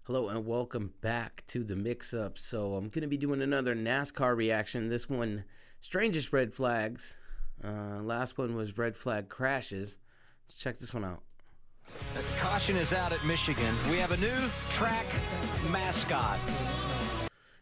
Hello and welcome back to the mix-up. So I'm going to be doing another NASCAR reaction. This one, strangest red flags. Last one was red flag crashes. Let's check this one out. Caution is out at Michigan. We have a new track mascot.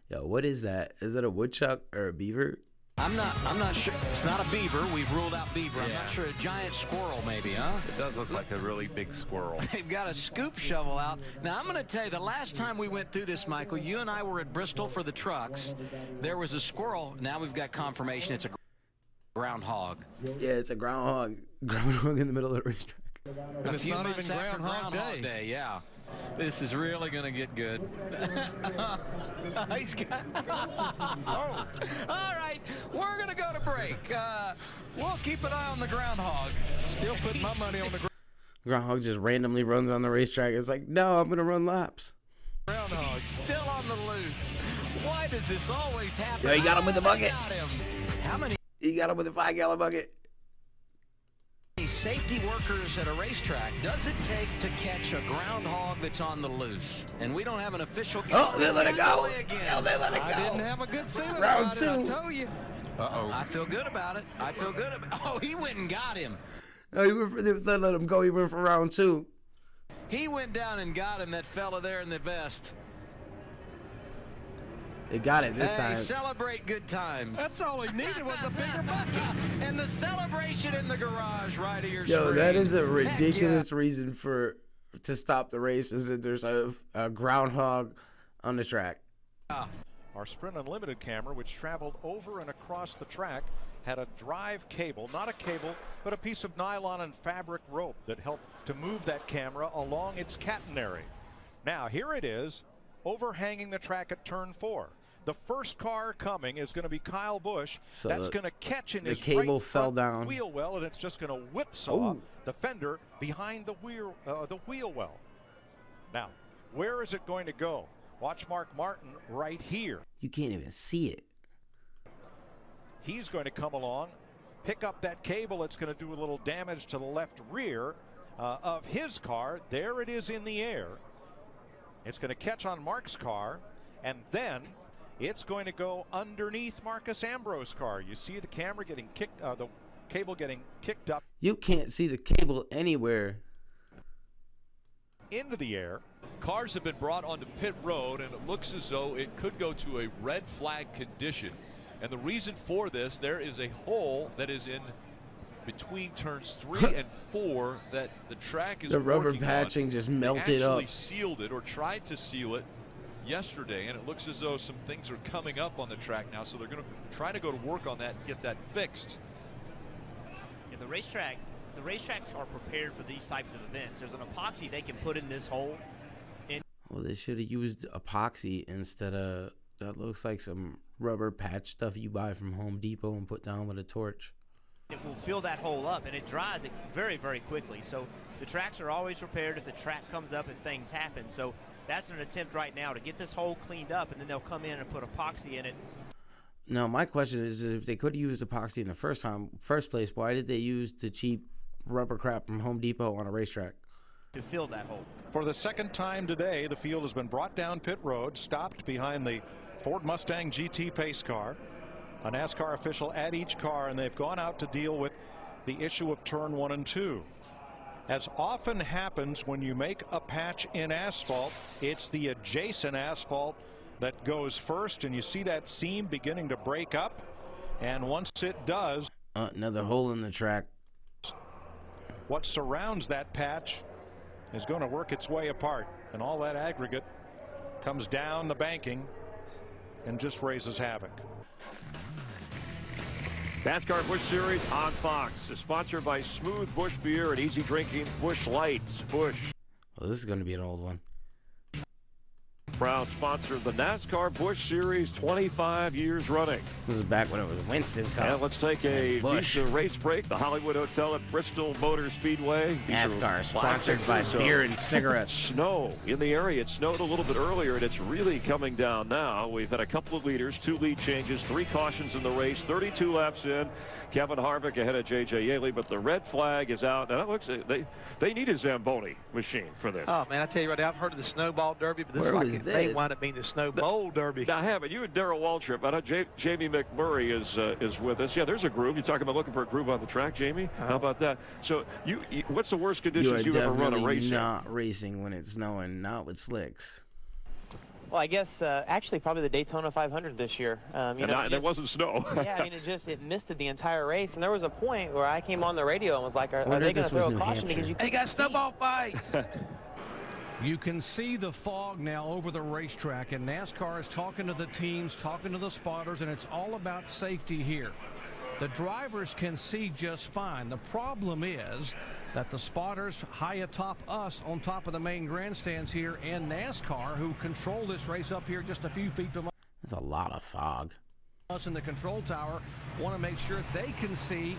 Yo, what is that? Is it a woodchuck or a beaver? I'm not sure. It's not a beaver. We've ruled out beaver. I'm not sure. A giant squirrel maybe, huh? It does look like a really big squirrel. They've got a scoop shovel out. Now, I'm going to tell you, the last time we went through this, Michael, you and I were at Bristol for the trucks. There was a squirrel. Now we've got confirmation it's a groundhog. Yeah, it's a groundhog. Groundhog in the middle of the racetrack. And it's not even Groundhog Day. Yeah. This is really going to get good. He's got... oh. All right, we're going to go to break. We'll keep an eye on the groundhog. Still putting my money on the Groundhog just randomly runs on the racetrack. It's like, no, I'm going to run laps. Groundhog. He's still on the loose. Why does this always happen? Yo, he got him with the bucket. How many? He got him with a 5-gallon bucket. Safety workers at a racetrack does it take to catch a groundhog that's on the loose? And we don't have an official game. Oh, they let it go. Again. They let it go. I didn't have a good feeling Round about two. it, I told you. Uh-oh. I feel good about it. I feel good about. Oh, he went and got him. No, they let him go. He went for round two. He went down and got him, that fella there in the vest. They got it this time. Celebrate good times. That's all he needed was a bigger bucket. And the celebration in the garage right of your Yo, screen. that is a ridiculous reason to stop the race, is that there's a groundhog on the track. Our Sprint Unlimited camera, which traveled over and across the track, had a drive cable, not a cable, but a piece of nylon and fabric rope that helped to move that camera along its catenary. Now, here it is, overhanging the track at turn 4. The first car coming is going to be Kyle Busch. So that's going to catch in his cable right fell front down. wheel well, and it's just going to whipsaw the fender behind the wheel well. Now, where is it going to go? Watch Mark Martin right here. You can't even see it. He's going to come along, pick up that cable. It's going to do a little damage to the left rear of his car. There it is in the air. It's going to catch on Mark's car, and then it's going to go underneath Marcus Ambrose's car. You see the camera getting kicked, the cable getting kicked up. You can't see the cable anywhere. Into the air. Cars have been brought onto pit road, and it looks as though it could go to a red flag condition. And the reason for this, there is a hole that is in between turns 3 and 4 that the track is The rubber working patching on. just They melted up. actually sealed it or tried to seal it yesterday, and it looks as though some things are coming up on the track now, so they're going to try to go to work on that and get that fixed. Yeah, the racetracks are prepared for these types of events. There's an epoxy they can put in this hole. Well, they should have used epoxy instead of, that looks like some rubber patch stuff you buy from Home Depot and put down with a torch. It will fill that hole up, and it dries it very, very quickly. So the tracks are always prepared if the track comes up, if things happen. So that's an attempt right now to get this hole cleaned up, and then they'll come in and put epoxy in it. Now, my question is, if they could have used epoxy in the first place, why did they use the cheap rubber crap from Home Depot on a racetrack? To fill that hole. For the second time today, the field has been brought down pit road, stopped behind the Ford Mustang GT pace car. A NASCAR official at each car, and they've gone out to deal with the issue of turn 1 and 2. As often happens when you make a patch in asphalt, it's the adjacent asphalt that goes first, and you see that seam beginning to break up, and once it does, Another hole in the track. what surrounds that patch is going to work its way apart, and all that aggregate comes down the banking and just raises havoc. NASCAR Busch Series on Fox is sponsored by Smooth Busch Beer and easy drinking Busch Lights. Busch. Well, this is going to be an old one. proud sponsor of the NASCAR Busch Series 25 years running. This is back when it was Winston Cup. And let's take a Busch. Visa race break. The Hollywood Hotel at Bristol Motor Speedway. NASCAR sponsored by beer and cigarettes. Snow in the area. It snowed a little bit earlier, and it's really coming down now. We've had a couple of leaders, 2 lead changes, 3 cautions in the race, 32 laps in. Kevin Harvick ahead of J.J. Yaley, but the red flag is out. And it looks they need a Zamboni machine for this. Oh, man, I tell you right now, I've heard of the Snowball Derby, but this may wind up being the Snowball Derby. Now, I haven't. You and Darrell Waltrip. I know Jamie McMurray is with us. Yeah, there's a groove. You're talking about looking for a groove on the track, Jamie? How about that? So, what's the worst conditions you've ever run a race in? You are definitely not racing when it's snowing, not with slicks. Well, I guess actually probably the Daytona 500 this year. There wasn't snow. Yeah, I mean, it misted the entire race, and there was a point where I came on the radio and was like, "Are they going to throw a caution because you?" They got a snowball fight. You can see the fog now over the racetrack, and NASCAR is talking to the teams, talking to the spotters, and it's all about safety here. The drivers can see just fine. The problem is that the spotters high atop us on top of the main grandstands here in NASCAR, who control this race up here just a few feet from us. That's a lot of fog. Us in the control tower want to make sure they can see.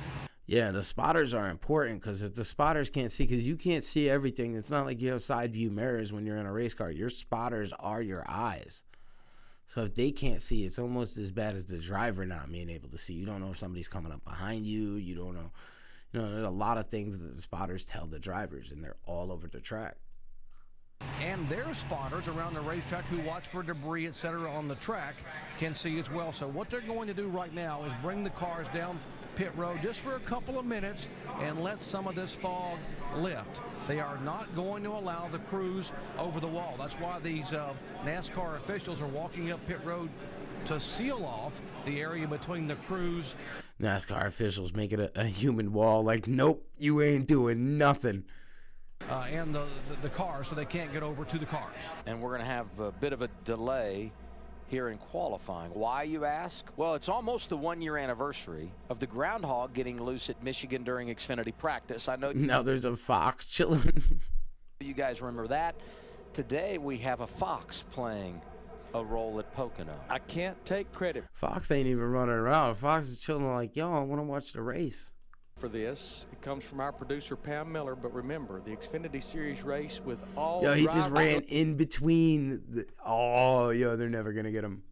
Yeah, the spotters are important, because if the spotters can't see, because you can't see everything, it's not like you have side view mirrors when you're in a race car. Your spotters are your eyes. So if they can't see, it's almost as bad as the driver not being able to see. You don't know if somebody's coming up behind you. You don't know. You know, there's a lot of things that the spotters tell the drivers, and they're all over the track. And their spotters around the racetrack who watch for debris, etc. on the track can see as well. So what they're going to do right now is bring the cars down pit road just for a couple of minutes and let some of this fog lift. They are not going to allow the crews over the wall. That's why these NASCAR officials are walking up pit road to seal off the area between the crews. NASCAR officials make it a human wall. Like, nope, you ain't doing nothing. And the cars, so they can't get over to the cars. And we're going to have a bit of a delay here in qualifying. Why, you ask? Well, it's almost the 1-year anniversary of the groundhog getting loose at Michigan during Xfinity practice. I know now there's a fox chilling. You guys remember that. Today we have a fox playing a role at Pocono. I can't take credit Fox ain't even running around. Fox is chilling like, yo, I want to watch the race. for this. It comes from our producer, Pam Miller. But remember, the Xfinity Series race with all Yo, he just ran in between. They're never going to get him.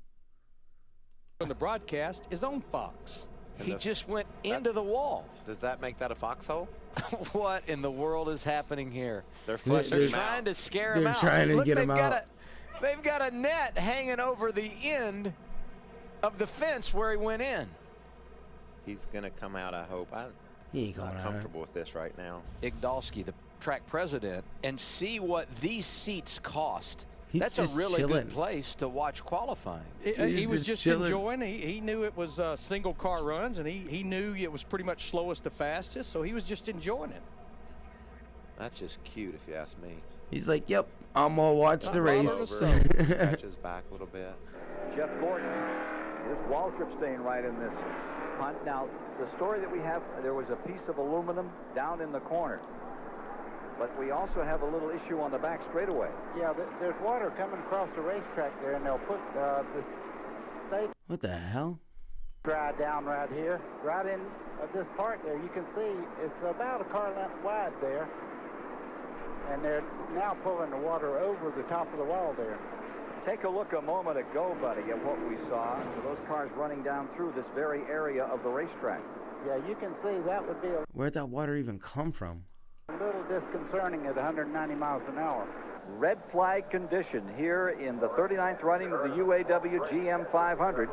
The broadcast is on Fox. He just went into the wall. Does that make that a foxhole? What in the world is happening here? They're flushing him out. Trying to scare him They're out. trying to get him out. They've got a net hanging over the end of the fence where he went in. He's going to come out, I hope. He ain't coming not out. comfortable with this right now. Igdalski, the track president, and see what these seats cost. He's That's just a really chilling. good place to watch qualifying. He was just chilling. enjoying. He knew it was single car runs, and he knew it was pretty much slowest to fastest, so he was just enjoying it. That's just cute, if you ask me. He's like, yep, I'm going to watch the race. Scratch his back a little bit. Jeff Gordon, this Waltrip staying right in this hunt. Now, the story that we have, there was a piece of aluminum down in the corner. But we also have a little issue on the back straightaway. Yeah, there's water coming across the racetrack there, and they'll put the state What the hell? dry down right here, right in this part there. You can see it's about a car length wide there, and they're now pulling the water over the top of the wall there. Take a look a moment ago, buddy, at what we saw. Those cars running down through this very area of the racetrack. Yeah, you can see that would be a Where'd that water even come from? little disconcerting at 190 miles an hour. Red flag condition here in the 39th running of the UAW GM 500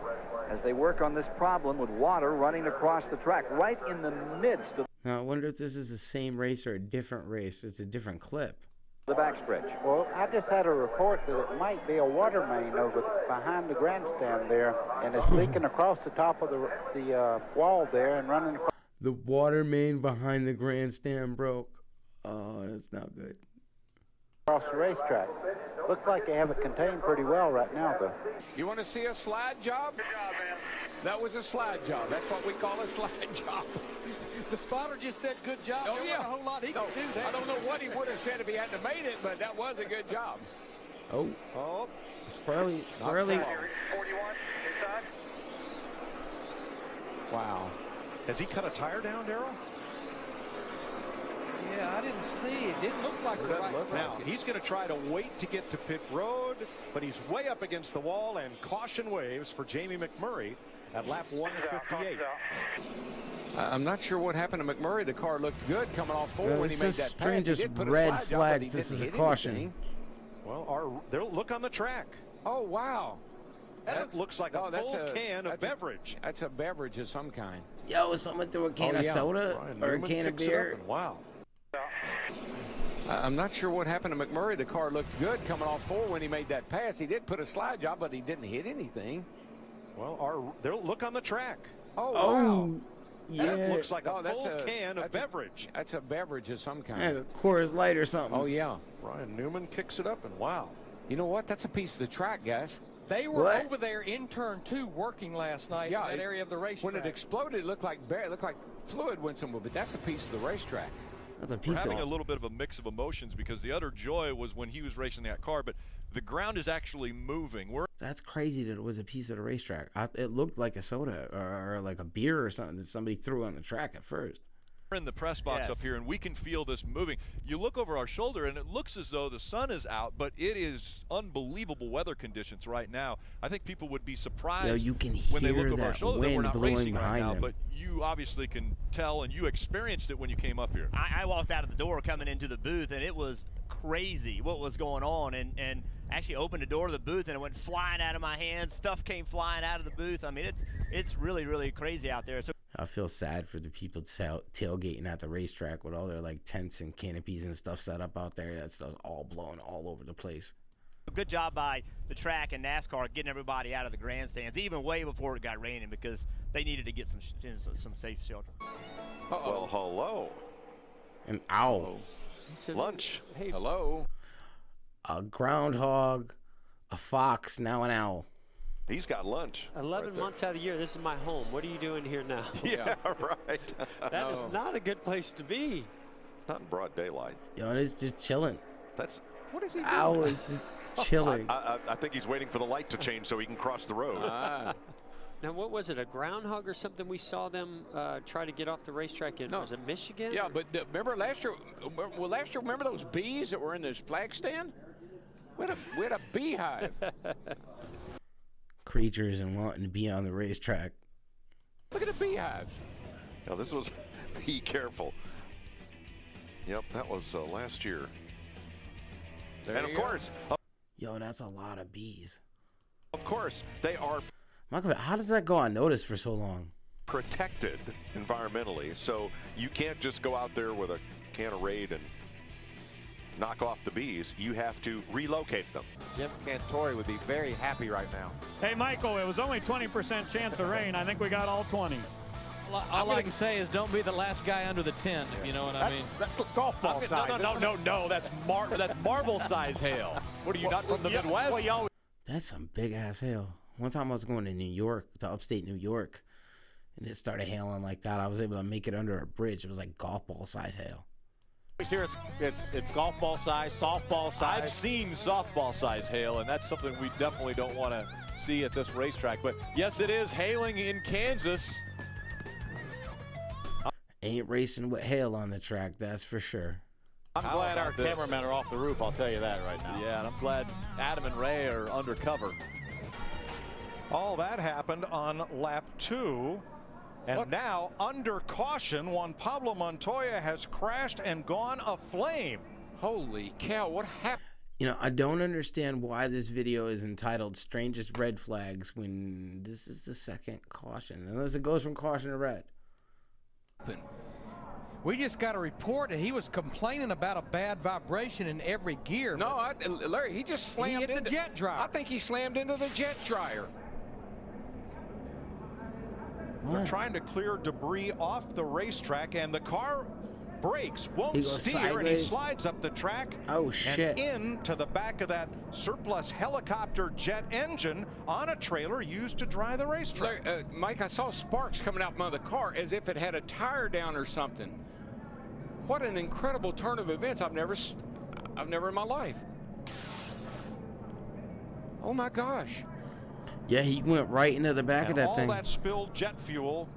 as they work on this problem with water running across the track right in the midst of Now, I wonder if this is the same race or a different race. It's a different clip. the backstretch. Well, I just had a report that it might be a water main over behind the grandstand there, and it's leaking across the top of the wall there and running across. The water main behind the grandstand broke. Oh, that's not good. Across the racetrack. Looks like they have it contained pretty well right now, though. You want to see a slide job? Good job, man. That was a slide job. That's what we call a slide job. The spotter just said good job. Oh, there yeah. wasn't a whole lot he could do there. I don't know what he would have said if he hadn't made it, but that was a good job. Oh. Oh, Squirrely. Wow. Has he cut a tire down, Darrell? Yeah, I didn't see it. Didn't look like it. Now, he's going to try to wait to get to pit road, but he's way up against the wall, and caution waves for Jamie McMurray at lap 158. I'm not sure what happened to McMurray. The car looked good coming off forward when he made that pass. Strangest red flags. This is a caution. Well, look on the track. Oh, wow. That looks like a full can of beverage. That's a beverage of some kind. Yo, someone threw a can of soda or a can of beer. Wow. I'm not sure what happened to McMurray. The car looked good coming off forward when he made that pass. He did put a slide job, but he didn't hit anything. Well, look on the track. Oh, wow. Yeah. That looks like a full can of beverage. That's a beverage of some kind. Yeah, a Coors Light or something. Oh, yeah. Ryan Newman kicks it up, and wow. You know what? That's a piece of the track, guys. They were over there in turn 2 working last night in that area of the racetrack. When it exploded, it looked like fluid went somewhere, but that's a piece of the racetrack. That's a piece We're having a little bit of a mix of emotions because the utter joy was when he was racing that car, but the ground is actually moving. That's crazy that it was a piece of the racetrack. It looked like a soda or like a beer or something that somebody threw on the track at first. We're in the press box up here, and we can feel this moving. You look over our shoulder, and it looks as though the sun is out, but it is unbelievable weather conditions right now. I think people would be surprised you can when they hear look over our that shoulder that we're not wind racing right behind now, them. but you obviously can tell, and you experienced it when you came up here. I walked out of the door coming into the booth, and it was crazy what was going on, and actually opened the door to the booth, and it went flying out of my hands. Stuff came flying out of the booth. I mean, it's really, really crazy out there. So I feel sad for the people tailgating at the racetrack with all their like tents and canopies and stuff set up out there. That stuff's all blowing all over the place. good job by the track and NASCAR getting everybody out of the grandstands, even way before it got raining, because they needed to get some safe shelter. Well, hello. An owl. Lunch. Hey, hello. A groundhog, a fox, now an owl. He's got lunch. 11 months out of the year, this is my home. What are you doing here now? Yeah, right. That is not a good place to be. Not in broad daylight. Yo, it's just chilling. What is he doing? Owl is just chilling. I think he's waiting for the light to change so he can cross the road. Now, what was it, a groundhog or something we saw them try to get off the racetrack in? Was it Michigan? Yeah, but remember last year, remember those bees that were in this flag stand? We had a beehive. Creatures and wanting to be on the racetrack. Look at the beehive. Now, this was, be careful. Yep, that was last year. There and of course. Yo, that's a lot of bees. Of course, they are. Michael, how does that go unnoticed for so long? Protected environmentally, so you can't just go out there with a can of Raid and knock off the bees. You have to relocate them. Jim Cantori would be very happy right now. Hey, Michael, it was only 20% chance of rain. I think we got all 20. All I can say is don't be the last guy under the tent, if you know what I mean. That's golf ball size. No. That's marble size hail. What are you, not from the Midwest? That's some big-ass hail. One time I was going to New York, to upstate New York, and it started hailing like that. I was able to make it under a bridge. It was like golf ball size hail. Here it's golf ball size, softball size. I've seen softball size hail, and that's something we definitely don't want to see at this racetrack. But yes, it is hailing in Kansas. Ain't racing with hail on the track, that's for sure. I'm glad our cameramen are off the roof, I'll tell you that right now. Yeah, and I'm glad Adam and Ray are undercover. All that happened on lap 2. And now, under caution, Juan Pablo Montoya has crashed and gone aflame. Holy cow, what happened? You know, I don't understand why this video is entitled Strangest Red Flags when this is the second caution, unless it goes from caution to red. We just got a report that he was complaining about a bad vibration in every gear. No, Larry, he just slammed into the jet dryer. I think he slammed into the jet dryer. They're trying to clear debris off the racetrack, and the car brakes, won't steer, and he slides up the track and into the back of that surplus helicopter jet engine on a trailer used to dry the racetrack. Larry, Mike, I saw sparks coming out from the car as if it had a tire down or something. What an incredible turn of events. I've never in my life. Oh, my gosh. Yeah, he went right into the back of that thing. All that spilled jet fuel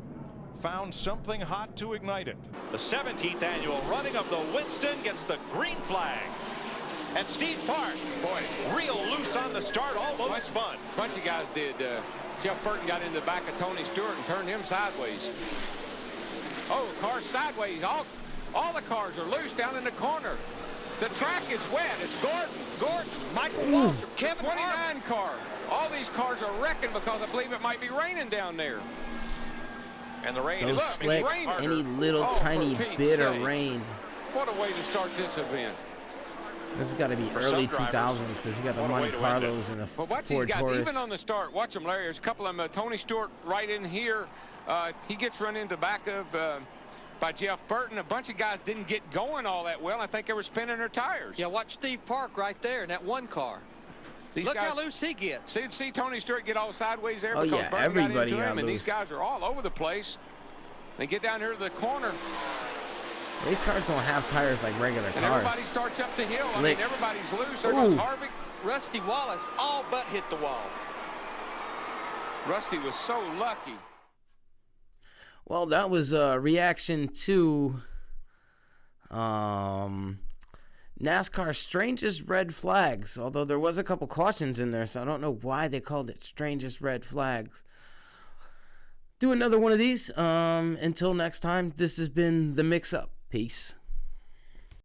found something hot to ignite it. The 17th annual running of the Winston gets the green flag. And Steve Park, boy, real loose on the start, almost spun. Bunch of guys did. Jeff Burton got into the back of Tony Stewart and turned him sideways. Oh, car's sideways. All the cars are loose down in the corner. The track is wet. It's Gordon, Michael Waltrip, Kevin 29 car. All these cars are wrecking because I believe it might be raining down there. And the rain Those is slicks, any little tiny bit of rain. What a way to start this event. This has got to be early 2000s because you got the Monte Carlos and the But watch these Ford guys, Taurus. even on the start. Watch them, Larry. There's a couple of them. Tony Stewart right in here. He gets run into the back of by Jeff Burton. A bunch of guys didn't get going all that well. I think they were spinning their tires. Yeah, watch Steve Park right there in that one car. Look how loose he gets. See Tony Stewart get all sideways there Oh, because yeah, Burton got everybody into him, got and loose. these guys are all over the place. They get down here to the corner. These cars don't have tires like regular And cars. everybody starts up the hill. Slicks. I mean, everybody's loose. There goes Ooh. Harvick. Rusty Wallace all but hit the wall. Rusty was so lucky. Well, that was a reaction to NASCAR's strangest red flags. Although there was a couple cautions in there, so I don't know why they called it strangest red flags. Do another one of these. Until next time, this has been The Mix Up. Peace.